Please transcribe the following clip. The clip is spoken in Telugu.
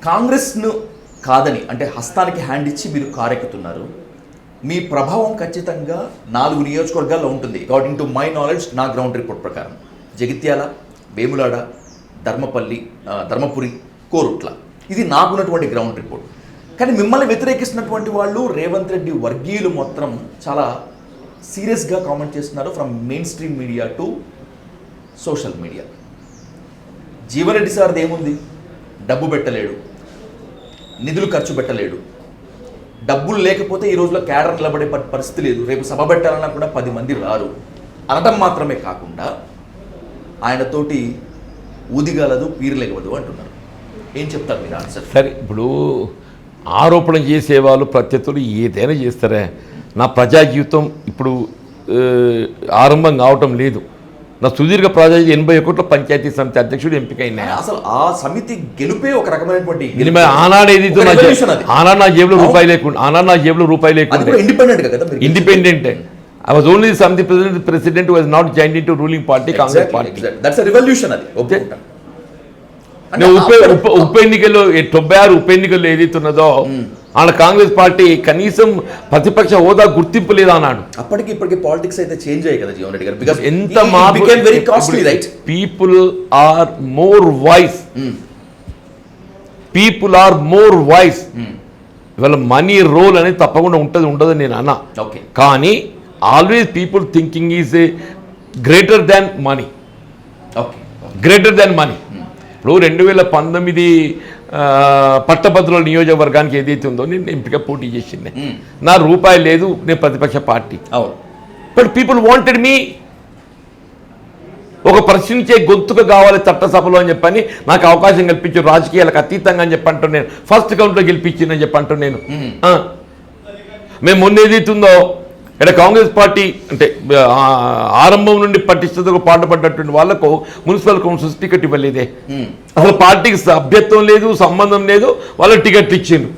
కాంగ్రెస్ను కాదని అంటే హస్తానికి హ్యాండ్ ఇచ్చి మీరు కారెక్కుతున్నారు. మీ ప్రభావం ఖచ్చితంగా 4 నియోజకవర్గాల్లో ఉంటుంది. అకార్డింగ్ టు మై నాలెడ్జ్, నా గ్రౌండ్ రిపోర్ట్ ప్రకారం జగిత్యాల, వేములాడ, ధర్మపురి, కోరుట్ల. ఇది నాకున్నటువంటి గ్రౌండ్ రిపోర్ట్. కానీ మిమ్మల్ని వ్యతిరేకిస్తున్నటువంటి వాళ్ళు రేవంత్ రెడ్డి వర్గీయులు మాత్రం చాలా సీరియస్గా కామెంట్ చేస్తున్నారు. From mainstream media to social media. Jeevan Reddy సార్ది ఏముంది? డబ్బు పెట్టలేడు, నిధులు ఖర్చు పెట్టలేడు, డబ్బులు లేకపోతే ఈ రోజులో క్యాడర్ నిలబడే పరిస్థితి లేదు, రేపు సభ పెట్టాలన్నా కూడా 10 మంది రారు అనడం మాత్రమే కాకుండా ఆయనతోటి ఊదిగలదు పీరులెగవదు అంటున్నారు. ఏం చెప్తారు మీరు ఆన్సర్? సరే, ఇప్పుడు ఆరోపణ చేసేవాళ్ళు ప్రత్యర్థులు ఏదైనా చేస్తారే. నా ప్రజా జీవితం ఇప్పుడు ఆరంభం కావటం లేదు. నా సుదీర్ఘ ప్రజా 81 పంచాయతీ సమితి అధ్యక్షుడు ఎంపికైనా. అసలు ఆ సమితి గెలుపే ఒక రకమైనటువంటి ఆనాడు ఏదైతే ఆనాడు నా జేబులో రూపాయి లేకుండా independent. I was only the president who was not joined into ruling party, Congress party. That's a revolution. అది ఒప్పుకుంటా. ఉప ఎన్నికల్లో 96 ఉప ఎన్నికల్లో ఏదైతే ఉన్నదో ఆడ కాంగ్రెస్ పార్టీ కనీసం ప్రతిపక్ష హోదా గుర్తింపు లేదా అన్నాడు. అప్పటికి ఇప్పటికి పాలిటిక్స్ అయితే చేంజ్ అయ్యాయి కదా జీవన్ రెడ్డి గారు. బికాజ్ ఎంత very costly, right? People are more voice. ఇవాళ మనీ రోల్ అనేది తప్పకుండా ఉండదని నేను అన్నా. ఓకే, కానీ always people thinking is greater than money. ఇప్పుడు 2019 పట్టభద్రుల నియోజకవర్గానికి ఏదైతే ఉందో నేను ఎంపిక పోటీ చేసింది. నా రూపాయి లేదు, నేను ప్రతిపక్ష party. But people wanted me. ఒక ప్రశ్నించే గొంతుక కావాలి చట్టసభలో అని చెప్పని నాకు అవకాశం కల్పించారు. రాజకీయాలకు అతీతంగా అని చెప్పంటూ నేను ఫస్ట్ కౌంట్లో గెలిపించిందని చెప్పంటూ నేను మేము మొన్న ఏదైతుందో ఇక్కడ కాంగ్రెస్ పార్టీ అంటే ఆరంభం నుండి పటిష్టతకు పాటుపడ్డటువంటి వాళ్లకు మున్సిపల్ కౌన్సిల్స్ టికెట్ ఇవ్వలేదే. అసలు పార్టీకి సభ్యత్వం లేదు, సంబంధం లేదు, వాళ్ళకి టికెట్లు ఇచ్చిండ్రు.